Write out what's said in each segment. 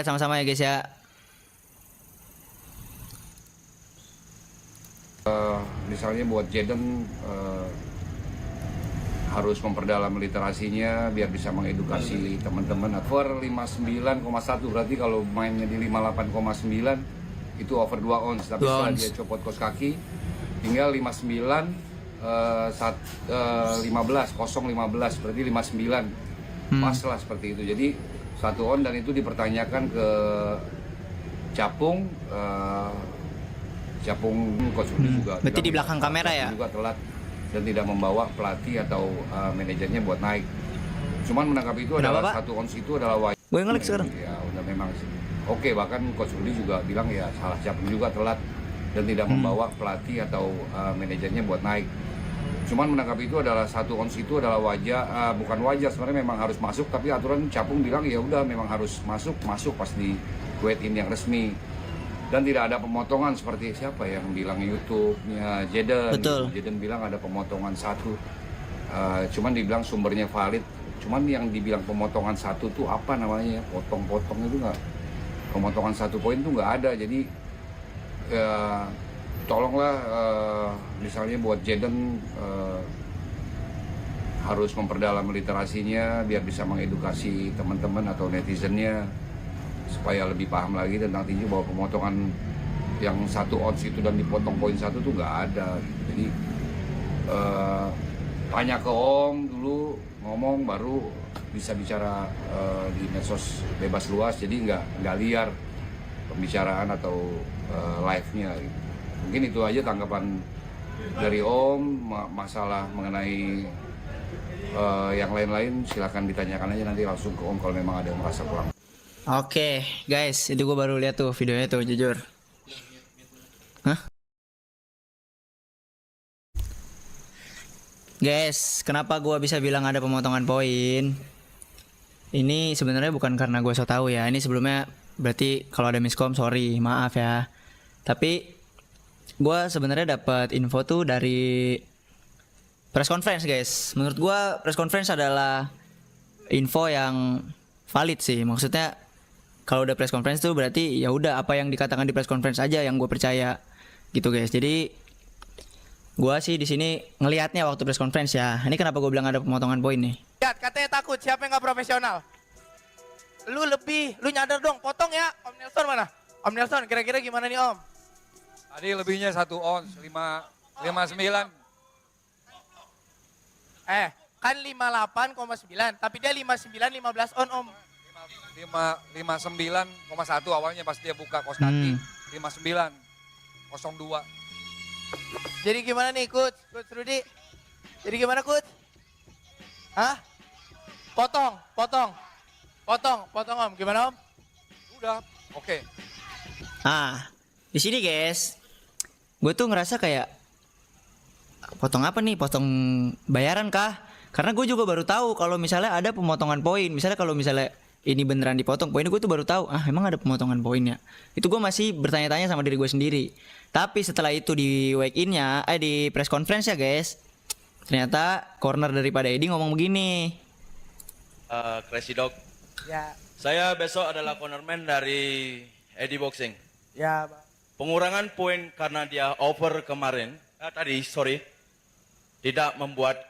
Sama-sama ya guys ya. Misalnya buat Jaden harus memperdalam literasinya biar bisa mengedukasi teman-teman. Over 59,1 berarti kalau mainnya di 58,9 itu over 2 ons. Tapi setelah dia copot kos kaki tinggal 59 15 015 berarti 59 pas lah seperti itu. Jadi 1 on dan itu dipertanyakan ke Capung Coach Rudi juga. Berarti di belakang kamera ya? Juga telat dan tidak membawa pelatih atau manajernya buat naik. Cuman menanggapi itu adalah 1 ons itu adalah wajar. Gue ngelik sekarang. Ya udah memang sih. Oke, bahkan Coach Rudi juga bilang ya salah Capung juga telat dan tidak membawa pelatih atau manajernya buat naik. Cuman menanggapi itu adalah 1 ons itu adalah wajar, bukan wajar sebenarnya, memang harus masuk, tapi aturan Capung bilang ya udah memang harus masuk pas di weigh in yang resmi. Dan tidak ada pemotongan seperti siapa yang bilang YouTube-nya Jaden. Betul. Jaden bilang ada pemotongan 1. Cuman dibilang sumbernya valid. Cuman yang dibilang pemotongan 1 tuh apa namanya? Potong-potong itu nggak. Pemotongan 1 poin tuh nggak ada. Jadi tolonglah misalnya buat Jaden harus memperdalam literasinya biar bisa mengedukasi teman-teman atau netizennya supaya lebih paham lagi tentang tinju, bahwa pemotongan yang 1 ons itu dan dipotong poin 1 tuh nggak ada. Jadi tanya ke Om dulu, ngomong baru bisa bicara di medsos bebas luas, jadi nggak liar pembicaraan atau live-nya gitu. Mungkin itu aja tanggapan dari Om. Masalah mengenai yang lain-lain silakan ditanyakan aja nanti langsung ke Om kalau memang ada yang merasa kurang. Oke, guys, itu gue baru lihat tuh videonya tuh, jujur. Hah? Guys, kenapa gue bisa bilang ada pemotongan poin? Ini sebenarnya bukan karena gue so tau ya. Ini sebelumnya berarti kalau ada miskom sorry, maaf ya. Tapi gue sebenarnya dapat info tuh dari press conference, guys. Menurut gue press conference adalah info yang valid sih. Maksudnya kalau udah press conference tuh berarti ya udah apa yang dikatakan di press conference aja yang gue percaya gitu, guys. Jadi gue sih di sini ngelihatnya waktu press conference ya. Ini kenapa gue bilang ada pemotongan poin nih? Lihat, katanya takut, siapa yang nggak profesional? Lu nyadar dong, potong ya. Om Nelson mana? Om Nelson, kira-kira gimana nih Om? Tadi lebihnya 1 ons, 59. Kan 58,9, tapi dia 59 15 on Om. 59,1 awalnya pas dia buka kos kaki. 59, 02. Jadi gimana nih Coach Rudi? Jadi gimana Coach? Hah? Potong Om. Gimana Om? Udah, oke. Di sini guys, gue tuh ngerasa kayak potong apa nih? Potong bayaran kah? Karena gue juga baru tahu kalau misalnya ada pemotongan poin. Misalnya kalau misalnya ini beneran dipotong poin, gue tuh baru tahu. Emang ada pemotongan poinnya? Itu gue masih bertanya-tanya sama diri gue sendiri. Tapi setelah itu di wake in-nya, di press conference ya guys, ternyata corner daripada Edi ngomong begini. Crazy Dog. Ya. Saya besok adalah cornerman dari Edi Boxing. Ya, Bang. Pengurangan poin karena dia over kemarin, tidak membuat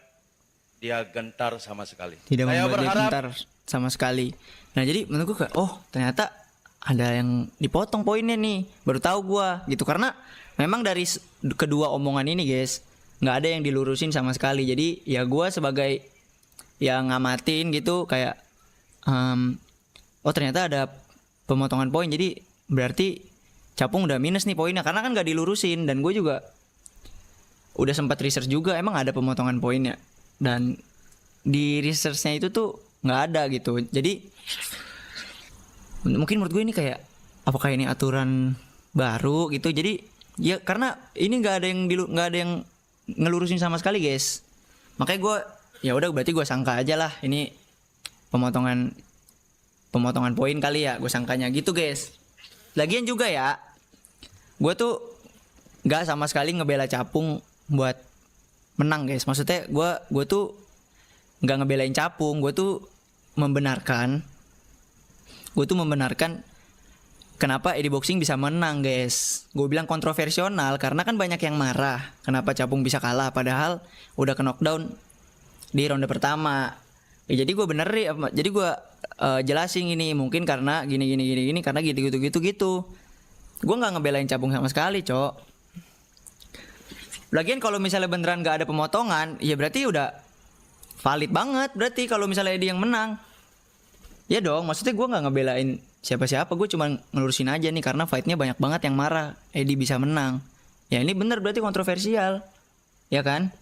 dia gentar sama sekali. Tidak Saya membuat dia berharap gentar sama sekali. Nah jadi menurut gue kayak, oh ternyata ada yang dipotong poinnya nih. Baru tahu gue gitu. Karena memang dari kedua omongan ini guys, nggak ada yang dilurusin sama sekali. Jadi ya gue sebagai yang ngamatin gitu kayak, oh ternyata ada pemotongan poin. Jadi berarti Capung udah minus nih poinnya. Karena kan nggak dilurusin. Dan gue juga udah sempat research juga, emang ada pemotongan poinnya. Dan di researchnya itu tuh nggak ada gitu. Jadi mungkin menurut gue ini kayak apakah ini aturan baru gitu. Jadi ya karena ini nggak ada yang ngelurusin sama sekali guys. Makanya gue ya udah berarti gue sangka aja lah ini pemotongan poin kali ya, gue sangkanya gitu guys. Lagian juga ya, gue tuh nggak sama sekali ngebela Capung buat menang guys. Maksudnya gue tuh nggak ngebelain Capung, gue tuh membenarkan kenapa Eddie Boxing bisa menang guys. Gue bilang kontroversial karena kan banyak yang marah kenapa Capung bisa kalah padahal udah ke knockdown di ronde pertama. Ya, jadi gue jadi gue jelasin ini mungkin karena gini karena gitu. Gue nggak ngebelain Capung sama sekali, Cok. Lagian kalau misalnya beneran gak ada pemotongan, ya berarti udah valid banget. Berarti kalau misalnya Eddie yang menang, ya dong. Maksudnya gue nggak ngebelain siapa-siapa, gue cuma ngelurusin aja nih karena fightnya banyak banget yang marah Eddie bisa menang. Ya ini bener berarti kontroversial, ya kan?